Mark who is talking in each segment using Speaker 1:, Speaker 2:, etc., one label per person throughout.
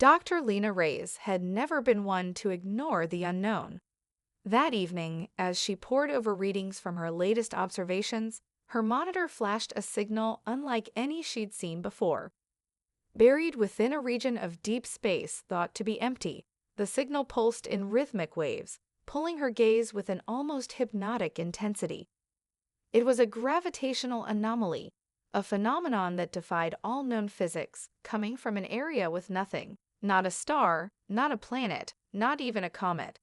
Speaker 1: Dr. Lena Reyes had never been one to ignore the unknown. That evening, as she pored over readings from her latest observations, her monitor flashed a signal unlike any she'd seen before. Buried within a region of deep space thought to be empty, the signal pulsed in rhythmic waves, pulling her gaze with an almost hypnotic intensity. It was a gravitational anomaly, a phenomenon that defied all known physics, coming from an area with nothing, not a star, not a planet, not even a comet.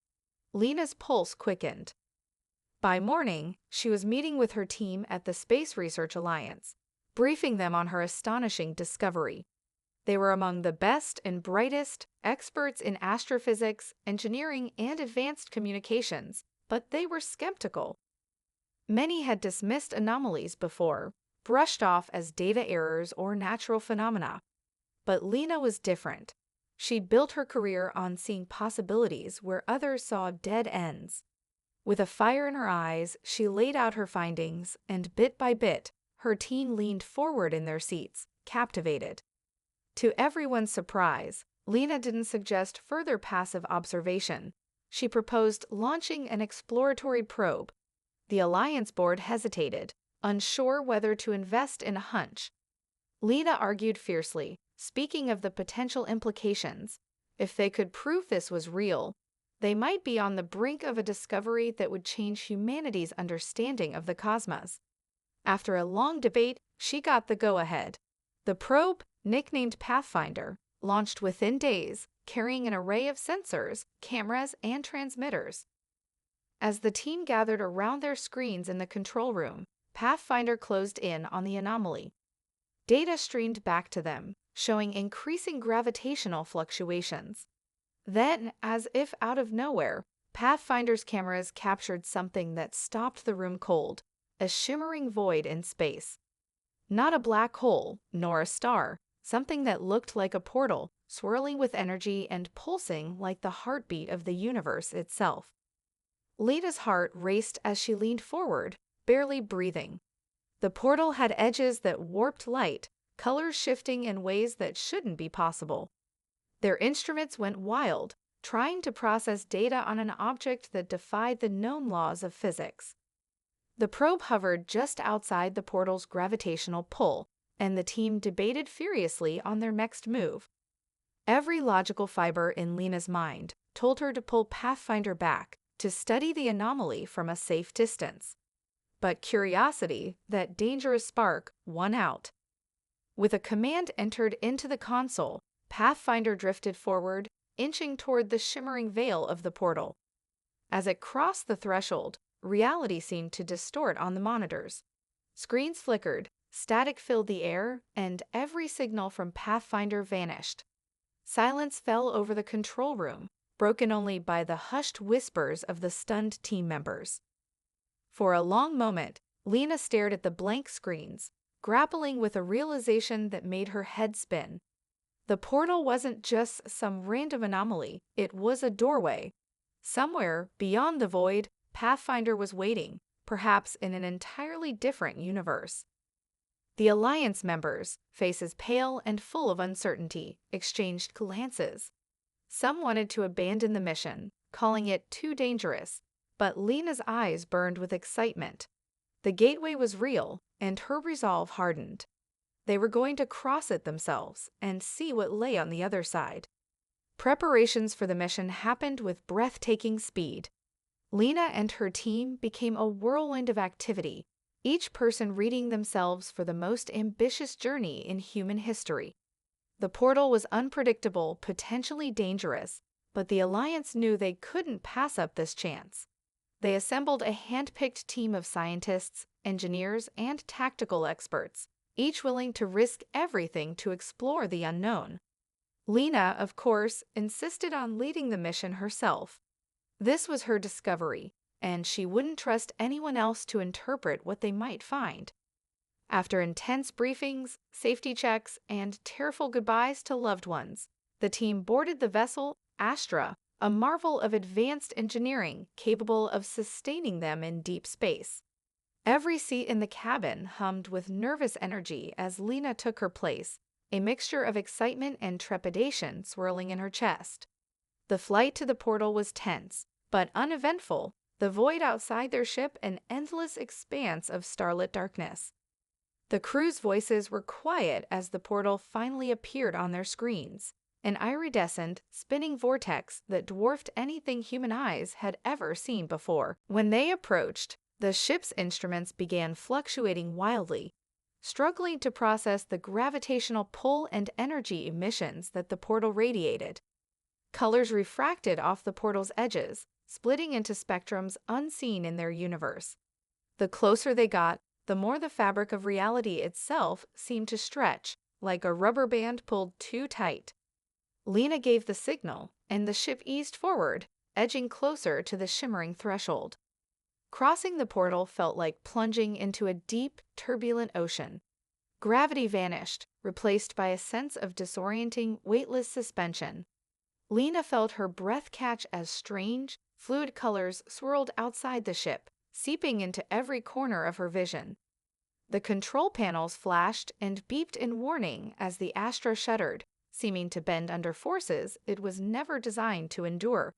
Speaker 1: Lena's pulse quickened. By morning, she was meeting with her team at the Space Research Alliance, briefing them on her astonishing discovery. They were among the best and brightest, experts in astrophysics, engineering, and advanced communications, but they were skeptical. Many had dismissed anomalies before, brushed off as data errors or natural phenomena. But Lena was different. She'd built her career on seeing possibilities where others saw dead ends. With a fire in her eyes, she laid out her findings, and bit by bit, her team leaned forward in their seats, captivated. To everyone's surprise, Lena didn't suggest further passive observation. She proposed launching an exploratory probe. The Alliance board hesitated, unsure whether to invest in a hunch. Lena argued fiercely, speaking of the potential implications. If they could prove this was real, they might be on the brink of a discovery that would change humanity's understanding of the cosmos. After a long debate, she got the go-ahead. The probe, nicknamed Pathfinder, launched within days, carrying an array of sensors, cameras, and transmitters. As the team gathered around their screens in the control room, Pathfinder closed in on the anomaly. Data streamed back to them, showing increasing gravitational fluctuations. Then, as if out of nowhere, Pathfinder's cameras captured something that stopped the room cold, a shimmering void in space. Not a black hole, nor a star, something that looked like a portal, swirling with energy and pulsing like the heartbeat of the universe itself. Lena's heart raced as she leaned forward, barely breathing. The portal had edges that warped light, colors shifting in ways that shouldn't be possible. Their instruments went wild, trying to process data on an object that defied the known laws of physics. The probe hovered just outside the portal's gravitational pull, and the team debated furiously on their next move. Every logical fiber in Lena's mind told her to pull Pathfinder back, to study the anomaly from a safe distance. But curiosity, that dangerous spark, won out. With a command entered into the console, Pathfinder drifted forward, inching toward the shimmering veil of the portal. As it crossed the threshold, reality seemed to distort on the monitors. Screens flickered, static filled the air, and every signal from Pathfinder vanished. Silence fell over the control room, broken only by the hushed whispers of the stunned team members. For a long moment, Lena stared at the blank screens, grappling with a realization that made her head spin. The portal wasn't just some random anomaly, it was a doorway. Somewhere, beyond the void, Pathfinder was waiting, perhaps in an entirely different universe. The Alliance members, faces pale and full of uncertainty, exchanged glances. Some wanted to abandon the mission, calling it too dangerous, but Lena's eyes burned with excitement. The gateway was real, and her resolve hardened. They were going to cross it themselves and see what lay on the other side. Preparations for the mission happened with breathtaking speed. Lena and her team became a whirlwind of activity, each person reading themselves for the most ambitious journey in human history. The portal was unpredictable, potentially dangerous, but the Alliance knew they couldn't pass up this chance. They assembled a hand-picked team of scientists, engineers, and tactical experts, each willing to risk everything to explore the unknown. Lena, of course, insisted on leading the mission herself. This was her discovery, and she wouldn't trust anyone else to interpret what they might find. After intense briefings, safety checks, and tearful goodbyes to loved ones, the team boarded the vessel Astra, a marvel of advanced engineering capable of sustaining them in deep space. Every seat in the cabin hummed with nervous energy as Lena took her place, a mixture of excitement and trepidation swirling in her chest. The flight to the portal was tense, but uneventful, the void outside their ship an endless expanse of starlit darkness. The crew's voices were quiet as the portal finally appeared on their screens, an iridescent, spinning vortex that dwarfed anything human eyes had ever seen before. When they approached, the ship's instruments began fluctuating wildly, struggling to process the gravitational pull and energy emissions that the portal radiated. Colors refracted off the portal's edges, splitting into spectrums unseen in their universe. The closer they got, the more the fabric of reality itself seemed to stretch, like a rubber band pulled too tight. Lena gave the signal, and the ship eased forward, edging closer to the shimmering threshold. Crossing the portal felt like plunging into a deep, turbulent ocean. Gravity vanished, replaced by a sense of disorienting, weightless suspension. Lena felt her breath catch as strange, fluid colors swirled outside the ship, seeping into every corner of her vision. The control panels flashed and beeped in warning as the Astra shuddered, seeming to bend under forces it was never designed to endure.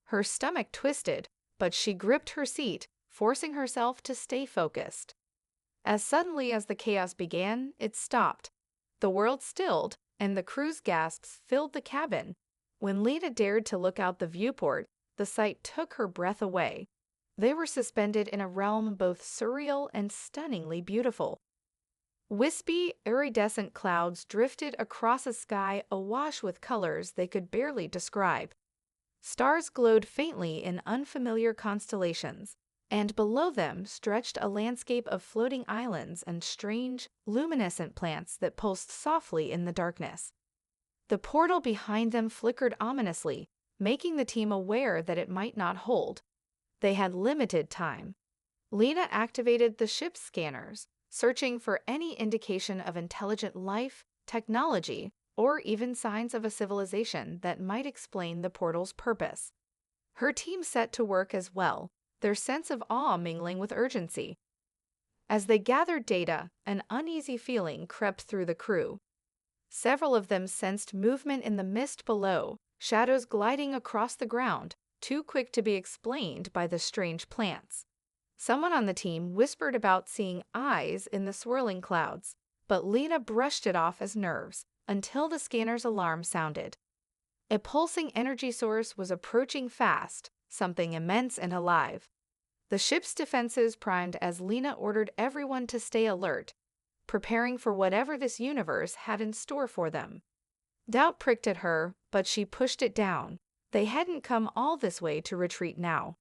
Speaker 1: Her stomach twisted, but she gripped her seat, forcing herself to stay focused. As suddenly as the chaos began, it stopped. The world stilled, and the crew's gasps filled the cabin. When Lena dared to look out the viewport, the sight took her breath away. They were suspended in a realm both surreal and stunningly beautiful. Wispy, iridescent clouds drifted across a sky awash with colors they could barely describe. Stars glowed faintly in unfamiliar constellations, and below them stretched a landscape of floating islands and strange, luminescent plants that pulsed softly in the darkness. The portal behind them flickered ominously, making the team aware that it might not hold. They had limited time. Lena activated the ship's scanners, searching for any indication of intelligent life, technology, or even signs of a civilization that might explain the portal's purpose. Her team set to work as well, their sense of awe mingling with urgency. As they gathered data, an uneasy feeling crept through the crew. Several of them sensed movement in the mist below, shadows gliding across the ground, too quick to be explained by the strange plants. Someone on the team whispered about seeing eyes in the swirling clouds, but Lena brushed it off as nerves until the scanner's alarm sounded. A pulsing energy source was approaching fast, something immense and alive. The ship's defenses primed as Lena ordered everyone to stay alert, preparing for whatever this universe had in store for them. Doubt pricked at her, but she pushed it down. They hadn't come all this way to retreat now.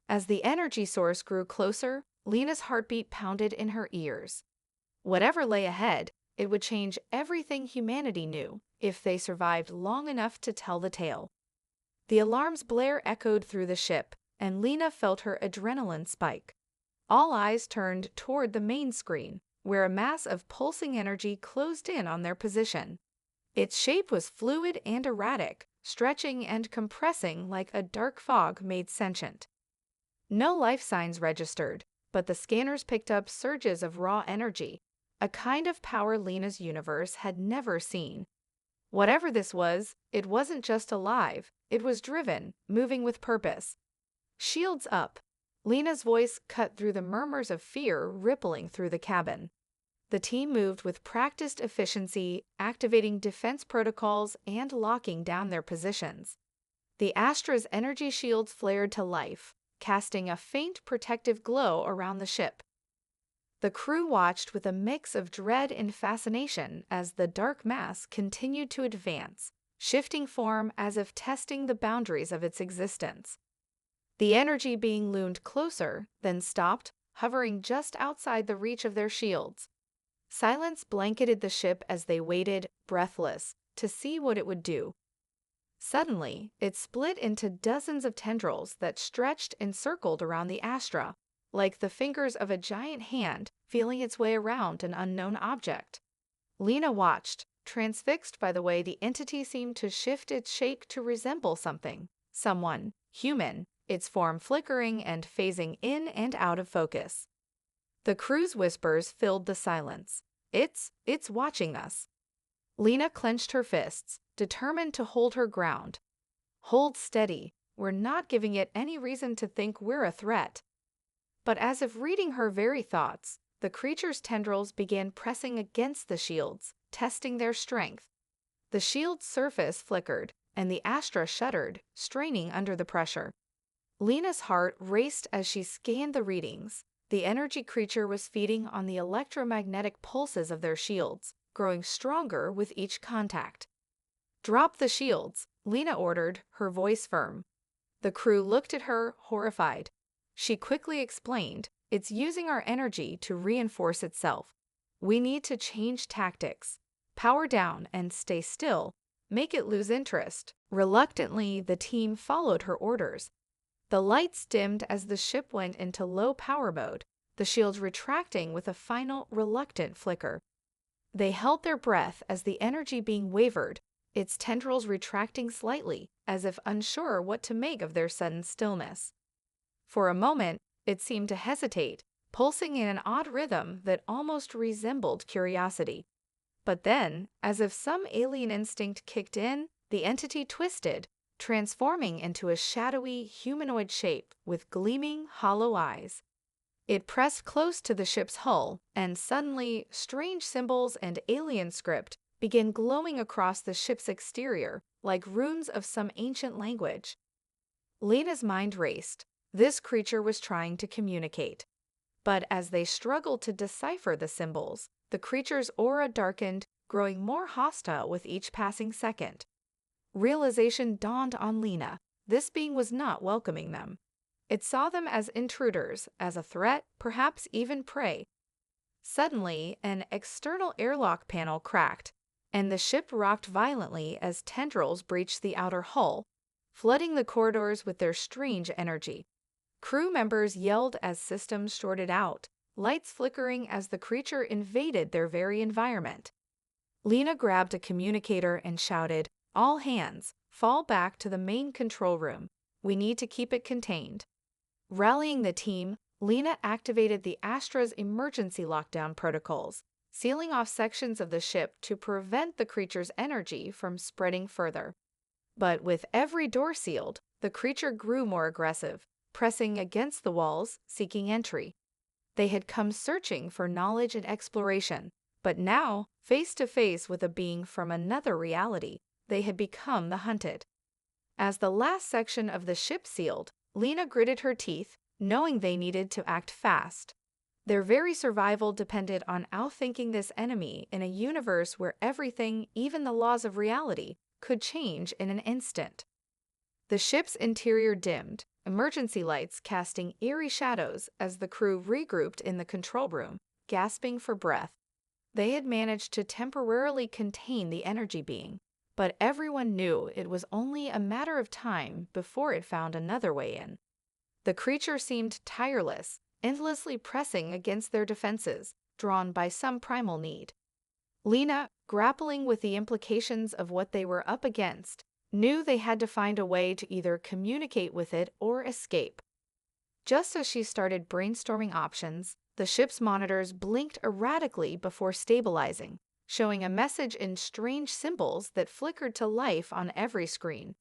Speaker 1: As the energy source grew closer, Lena's heartbeat pounded in her ears. Whatever lay ahead, it would change everything humanity knew if they survived long enough to tell the tale. The alarm's blare echoed through the ship, and Lena felt her adrenaline spike. All eyes turned toward the main screen, where a mass of pulsing energy closed in on their position. Its shape was fluid and erratic, stretching and compressing like a dark fog made sentient. No life signs registered, but the scanners picked up surges of raw energy, a kind of power Lena's universe had never seen. Whatever this was, it wasn't just alive, it was driven, moving with purpose. Shields up. Lena's voice cut through the murmurs of fear rippling through the cabin. The team moved with practiced efficiency, activating defense protocols and locking down their positions. The Astra's energy shields flared to life, casting a faint protective glow around the ship. The crew watched with a mix of dread and fascination as the dark mass continued to advance, shifting form as if testing the boundaries of its existence. The energy being loomed closer, then stopped, hovering just outside the reach of their shields. Silence blanketed the ship as they waited, breathless, to see what it would do. Suddenly, it split into dozens of tendrils that stretched and circled around the Astra, like the fingers of a giant hand feeling its way around an unknown object. Lena watched, transfixed by the way the entity seemed to shift its shape to resemble someone, human, its form flickering and phasing in and out of focus. The crew's whispers filled the silence. It's watching us. Lena clenched her fists, determined to hold her ground. Hold steady, we're not giving it any reason to think we're a threat. But as if reading her very thoughts, the creature's tendrils began pressing against the shields, testing their strength. The shield's surface flickered, and the Astra shuddered, straining under the pressure. Lena's heart raced as she scanned the readings. The energy creature was feeding on the electromagnetic pulses of their shields, growing stronger with each contact. "Drop the shields," Lena ordered, her voice firm. The crew looked at her, horrified. She quickly explained, "It's using our energy to reinforce itself. We need to change tactics. Power down and stay still. Make it lose interest." Reluctantly, the team followed her orders. The lights dimmed as the ship went into low power mode, the shields retracting with a final, reluctant flicker. They held their breath as the energy being wavered, its tendrils retracting slightly, as if unsure what to make of their sudden stillness. For a moment, it seemed to hesitate, pulsing in an odd rhythm that almost resembled curiosity. But then, as if some alien instinct kicked in, the entity twisted, transforming into a shadowy, humanoid shape with gleaming, hollow eyes. It pressed close to the ship's hull, and suddenly, strange symbols and alien script began glowing across the ship's exterior, like runes of some ancient language. Lena's mind raced. This creature was trying to communicate. But as they struggled to decipher the symbols, the creature's aura darkened, growing more hostile with each passing second. Realization dawned on Lena. This being was not welcoming them. It saw them as intruders, as a threat, perhaps even prey. Suddenly, an external airlock panel cracked, and the ship rocked violently as tendrils breached the outer hull, flooding the corridors with their strange energy. Crew members yelled as systems shorted out, lights flickering as the creature invaded their very environment. Lena grabbed a communicator and shouted, "All hands, fall back to the main control room. We need to keep it contained." Rallying the team, Lena activated the Astra's emergency lockdown protocols, sealing off sections of the ship to prevent the creature's energy from spreading further. But with every door sealed, the creature grew more aggressive, pressing against the walls, seeking entry. They had come searching for knowledge and exploration, but now, face to face with a being from another reality, they had become the hunted. As the last section of the ship sealed, Lena gritted her teeth, knowing they needed to act fast. Their very survival depended on outthinking this enemy in a universe where everything, even the laws of reality, could change in an instant. The ship's interior dimmed, emergency lights casting eerie shadows as the crew regrouped in the control room, gasping for breath. They had managed to temporarily contain the energy being, but everyone knew it was only a matter of time before it found another way in. The creature seemed tireless, endlessly pressing against their defenses, drawn by some primal need. Lena, grappling with the implications of what they were up against, knew they had to find a way to either communicate with it or escape. Just as she started brainstorming options, the ship's monitors blinked erratically before stabilizing, showing a message in strange symbols that flickered to life on every screen.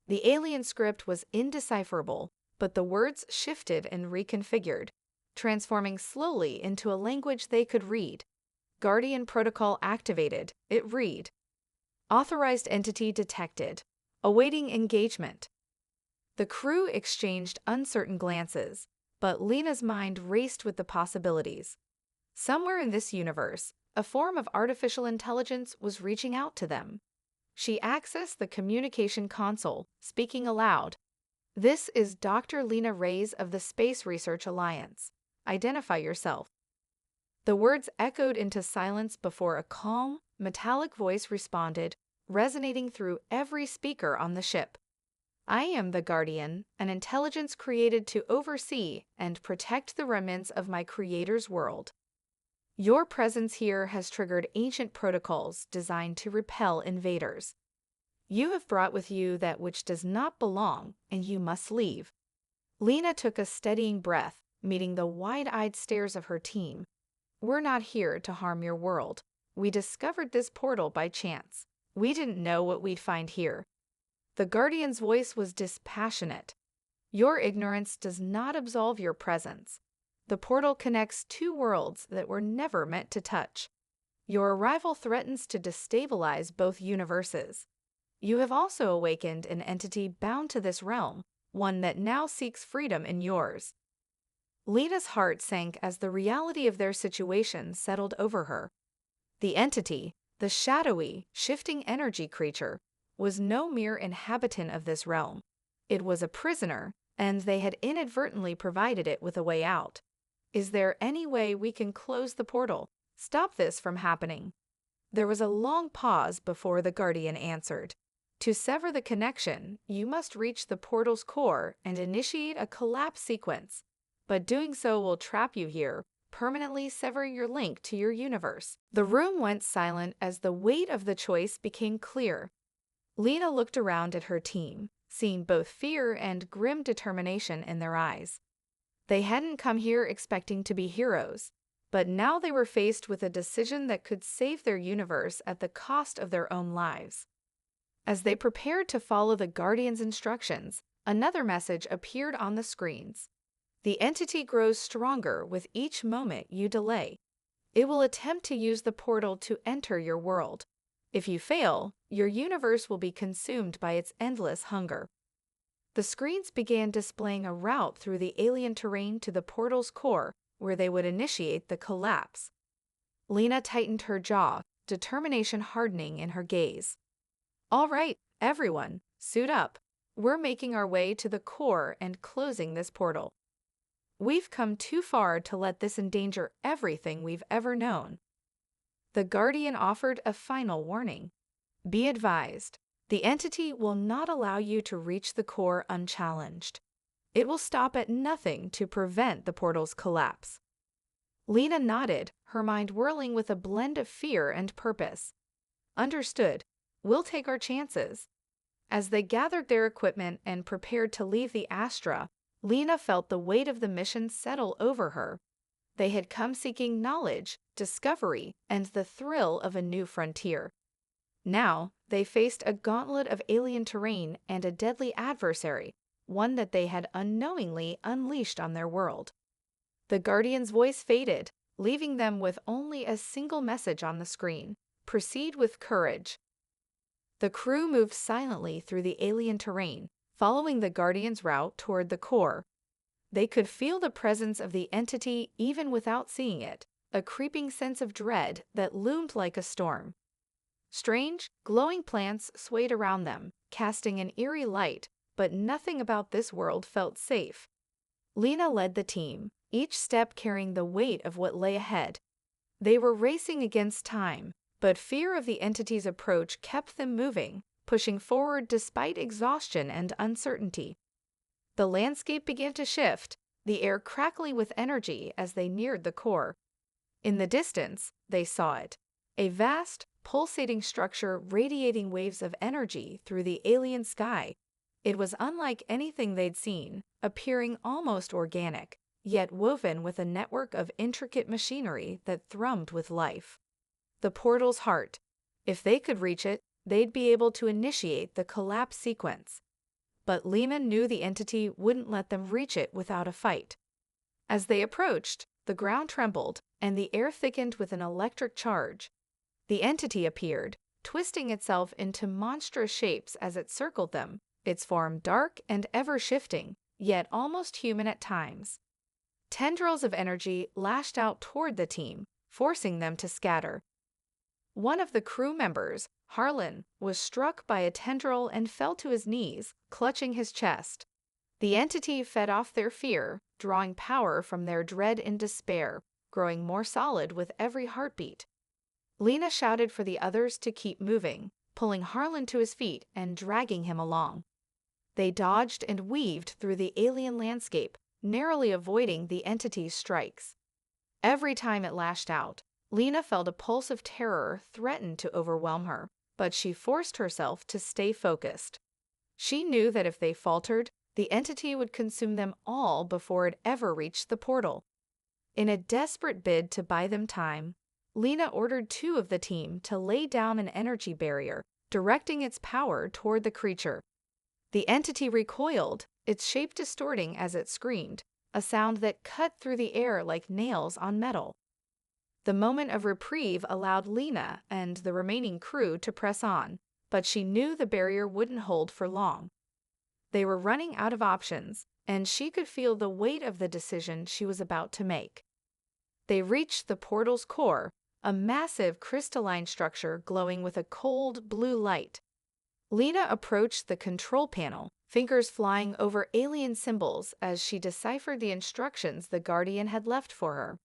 Speaker 1: The alien script was indecipherable, but the words shifted and reconfigured, transforming slowly into a language they could read. Guardian protocol activated, it read. Authorized entity detected. Awaiting engagement. The crew exchanged uncertain glances, but Lena's mind raced with the possibilities. Somewhere in this universe, a form of artificial intelligence was reaching out to them. She accessed the communication console, speaking aloud. "This is Dr. Lena Reyes of the Space Research Alliance. Identify yourself." The words echoed into silence before a calm, metallic voice responded, resonating through every speaker on the ship. "I am the Guardian, an intelligence created to oversee and protect the remnants of my Creator's world. Your presence here has triggered ancient protocols designed to repel invaders. You have brought with you that which does not belong, and you must leave." Lena took a steadying breath, meeting the wide-eyed stares of her team. "We're not here to harm your world. We discovered this portal by chance. We didn't know what we'd find here." The Guardian's voice was dispassionate. "Your ignorance does not absolve your presence. The portal connects two worlds that were never meant to touch. Your arrival threatens to destabilize both universes. You have also awakened an entity bound to this realm, one that now seeks freedom in yours." Lena's heart sank as the reality of their situation settled over her. The entity, the shadowy, shifting energy creature, was no mere inhabitant of this realm. It was a prisoner, and they had inadvertently provided it with a way out. "Is there any way we can close the portal? Stop this from happening?" There was a long pause before the Guardian answered. "To sever the connection, you must reach the portal's core and initiate a collapse sequence. But doing so will trap you here, permanently severing your link to your universe." The room went silent as the weight of the choice became clear. Lena looked around at her team, seeing both fear and grim determination in their eyes. They hadn't come here expecting to be heroes, but now they were faced with a decision that could save their universe at the cost of their own lives. As they prepared to follow the Guardian's instructions, another message appeared on the screens. "The entity grows stronger with each moment you delay. It will attempt to use the portal to enter your world. If you fail, your universe will be consumed by its endless hunger." The screens began displaying a route through the alien terrain to the portal's core, where they would initiate the collapse. Lena tightened her jaw, determination hardening in her gaze. "All right, everyone, suit up. We're making our way to the core and closing this portal. We've come too far to let this endanger everything we've ever known." The Guardian offered a final warning. "Be advised, the entity will not allow you to reach the core unchallenged. It will stop at nothing to prevent the portal's collapse." Lena nodded, her mind whirling with a blend of fear and purpose. "Understood. We'll take our chances." As they gathered their equipment and prepared to leave the Astra, Lena felt the weight of the mission settle over her. They had come seeking knowledge, discovery, and the thrill of a new frontier. Now, they faced a gauntlet of alien terrain and a deadly adversary, one that they had unknowingly unleashed on their world. The Guardian's voice faded, leaving them with only a single message on the screen: "Proceed with courage." The crew moved silently through the alien terrain, following the Guardian's route toward the core. They could feel the presence of the entity even without seeing it, a creeping sense of dread that loomed like a storm. Strange, glowing plants swayed around them, casting an eerie light, but nothing about this world felt safe. Lena led the team, each step carrying the weight of what lay ahead. They were racing against time, but fear of the entity's approach kept them moving, pushing forward despite exhaustion and uncertainty. The landscape began to shift, the air crackling with energy as they neared the core. In the distance, they saw it, a vast, pulsating structure radiating waves of energy through the alien sky. It was unlike anything they'd seen, appearing almost organic, yet woven with a network of intricate machinery that thrummed with life. The portal's heart. If they could reach it, they'd be able to initiate the collapse sequence. But Lehman knew the entity wouldn't let them reach it without a fight. As they approached, the ground trembled, and the air thickened with an electric charge. The entity appeared, twisting itself into monstrous shapes as it circled them, its form dark and ever-shifting, yet almost human at times. Tendrils of energy lashed out toward the team, forcing them to scatter. One of the crew members, Harlan, was struck by a tendril and fell to his knees, clutching his chest. The entity fed off their fear, drawing power from their dread and despair, growing more solid with every heartbeat. Lena shouted for the others to keep moving, pulling Harlan to his feet and dragging him along. They dodged and weaved through the alien landscape, narrowly avoiding the entity's strikes. Every time it lashed out, Lena felt a pulse of terror threaten to overwhelm her, but she forced herself to stay focused. She knew that if they faltered, the entity would consume them all before it ever reached the portal. In a desperate bid to buy them time, Lena ordered 2 of the team to lay down an energy barrier, directing its power toward the creature. The entity recoiled, its shape distorting as it screamed, a sound that cut through the air like nails on metal. The moment of reprieve allowed Lena and the remaining crew to press on, but she knew the barrier wouldn't hold for long. They were running out of options, and she could feel the weight of the decision she was about to make. They reached the portal's core, a massive crystalline structure glowing with a cold blue light. Lena approached the control panel, fingers flying over alien symbols as she deciphered the instructions the Guardian had left for her.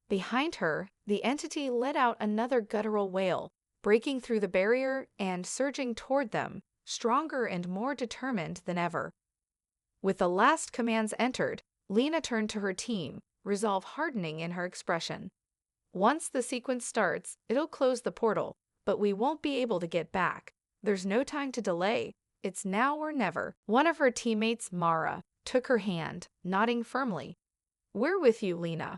Speaker 1: Behind her, the entity let out another guttural wail, breaking through the barrier and surging toward them, stronger and more determined than ever. With the last commands entered, Lena turned to her team, resolve hardening in her expression. Once the sequence starts, it'll close the portal, but we won't be able to get back. There's no time to delay. It's now or never. One of her teammates, Mara, took her hand, nodding firmly. We're with you, Lena.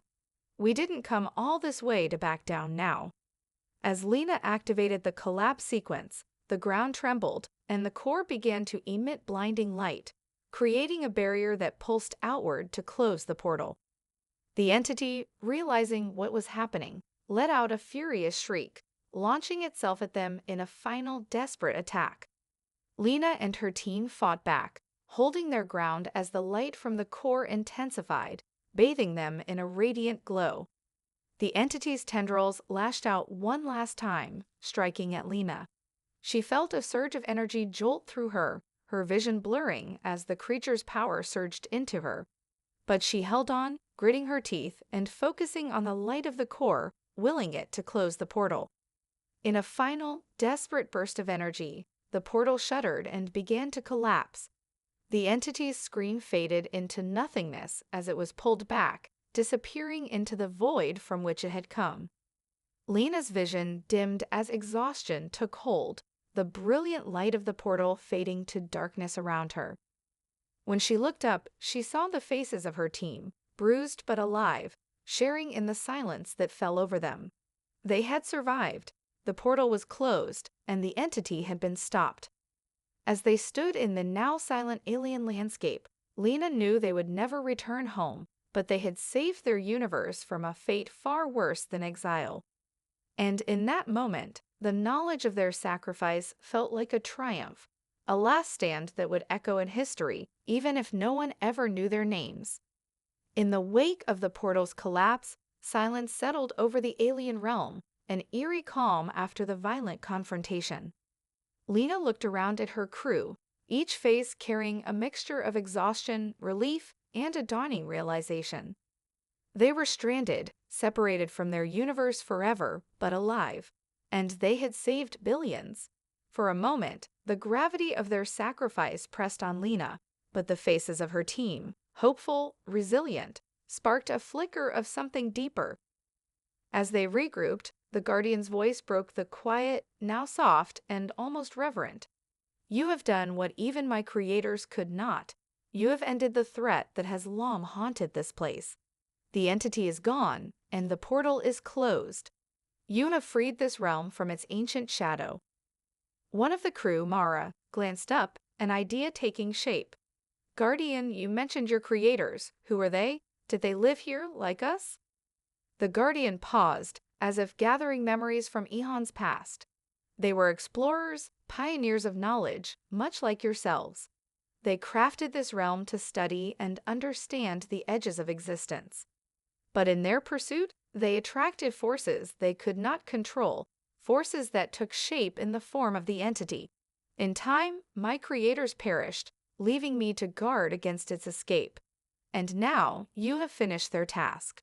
Speaker 1: We didn't come all this way to back down now. As Lena activated the collapse sequence, the ground trembled, and the core began to emit blinding light, creating a barrier that pulsed outward to close the portal. The entity, realizing what was happening, let out a furious shriek, launching itself at them in a final desperate attack. Lena and her team fought back, holding their ground as the light from the core intensified, bathing them in a radiant glow. The entity's tendrils lashed out one last time, striking at Lena. She felt a surge of energy jolt through her, her vision blurring as the creature's power surged into her. But she held on, gritting her teeth and focusing on the light of the core, willing it to close the portal. In a final, desperate burst of energy, the portal shuddered and began to collapse. The entity's scream faded into nothingness as it was pulled back, disappearing into the void from which it had come. Lena's vision dimmed as exhaustion took hold, the brilliant light of the portal fading to darkness around her. When she looked up, she saw the faces of her team, bruised but alive, sharing in the silence that fell over them. They had survived, the portal was closed, and the entity had been stopped. As they stood in the now silent alien landscape, Lena knew they would never return home, but they had saved their universe from a fate far worse than exile. And in that moment, the knowledge of their sacrifice felt like a triumph, a last stand that would echo in history, even if no one ever knew their names. In the wake of the portal's collapse, silence settled over the alien realm, an eerie calm after the violent confrontation. Lena looked around at her crew, each face carrying a mixture of exhaustion, relief, and a dawning realization. They were stranded, separated from their universe forever, but alive, and they had saved billions. For a moment, the gravity of their sacrifice pressed on Lena, but the faces of her team, hopeful, resilient, sparked a flicker of something deeper. As they regrouped, the Guardian's voice broke the quiet, now soft and almost reverent. You have done what even my creators could not. You have ended the threat that has long haunted this place. The entity is gone, and the portal is closed. You have freed this realm from its ancient shadow. One of the crew, Mara, glanced up, an idea taking shape. Guardian, you mentioned your creators. Who are they? Did they live here, like us? The Guardian paused, as if gathering memories from eons past. They were explorers, pioneers of knowledge, much like yourselves. They crafted this realm to study and understand the edges of existence. But in their pursuit, they attracted forces they could not control, forces that took shape in the form of the entity. In time, my creators perished, leaving me to guard against its escape. And now, you have finished their task.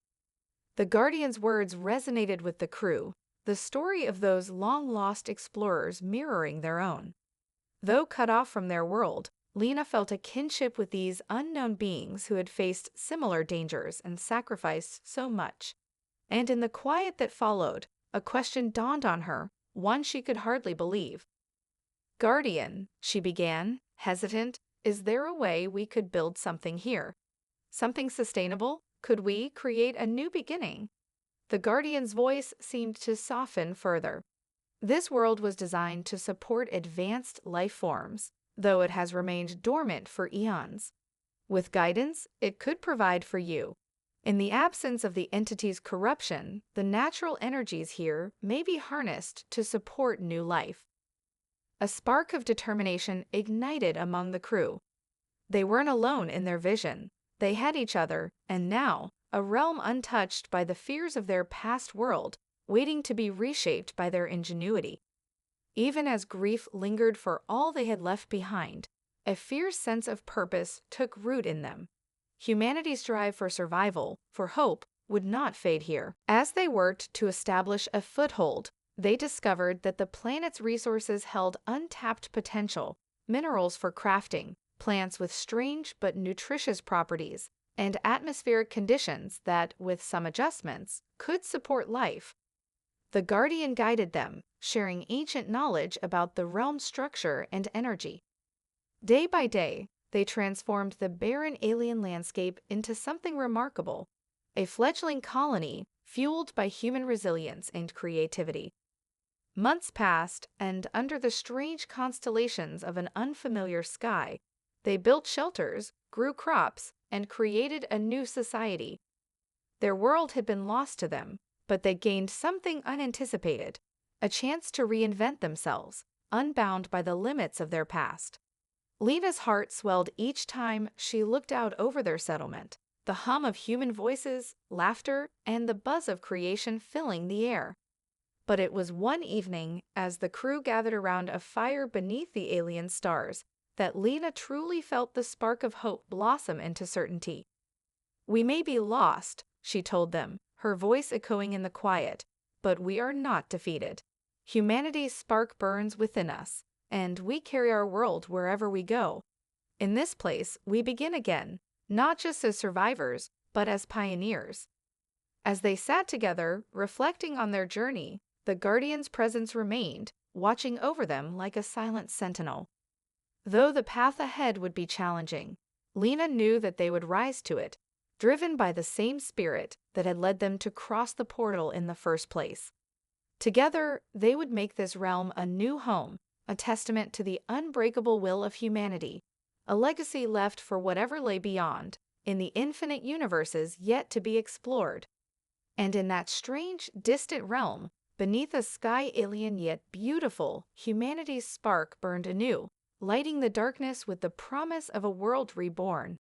Speaker 1: The Guardian's words resonated with the crew, the story of those long-lost explorers mirroring their own. Though cut off from their world, Lena felt a kinship with these unknown beings who had faced similar dangers and sacrificed so much. And in the quiet that followed, a question dawned on her, one she could hardly believe. Guardian, she began, hesitant, is there a way we could build something here? Something sustainable? Could we create a new beginning? The Guardian's voice seemed to soften further. This world was designed to support advanced life forms, though it has remained dormant for eons. With guidance, it could provide for you. In the absence of the entity's corruption, the natural energies here may be harnessed to support new life. A spark of determination ignited among the crew. They weren't alone in their vision. They had each other, and now, a realm untouched by the fears of their past world, waiting to be reshaped by their ingenuity. Even as grief lingered for all they had left behind, a fierce sense of purpose took root in them. Humanity's drive for survival, for hope, would not fade here. As they worked to establish a foothold, they discovered that the planet's resources held untapped potential: minerals for crafting, plants with strange but nutritious properties, and atmospheric conditions that, with some adjustments, could support life. The Guardian guided them, sharing ancient knowledge about the realm's structure and energy. Day by day, they transformed the barren alien landscape into something remarkable, a fledgling colony fueled by human resilience and creativity. Months passed, and under the strange constellations of an unfamiliar sky, they built shelters, grew crops, and created a new society. Their world had been lost to them, but they gained something unanticipated: a chance to reinvent themselves, unbound by the limits of their past. Lena's heart swelled each time she looked out over their settlement, the hum of human voices, laughter, and the buzz of creation filling the air. But it was one evening, as the crew gathered around a fire beneath the alien stars, that Lena truly felt the spark of hope blossom into certainty. "We may be lost," she told them, her voice echoing in the quiet, "but we are not defeated. Humanity's spark burns within us, and we carry our world wherever we go. In this place, we begin again, not just as survivors, but as pioneers." As they sat together, reflecting on their journey, the Guardian's presence remained, watching over them like a silent sentinel. Though the path ahead would be challenging, Lena knew that they would rise to it, driven by the same spirit that had led them to cross the portal in the first place. Together, they would make this realm a new home, a testament to the unbreakable will of humanity, a legacy left for whatever lay beyond, in the infinite universes yet to be explored. And in that strange, distant realm, beneath a sky alien yet beautiful, humanity's spark burned anew, lighting the darkness with the promise of a world reborn.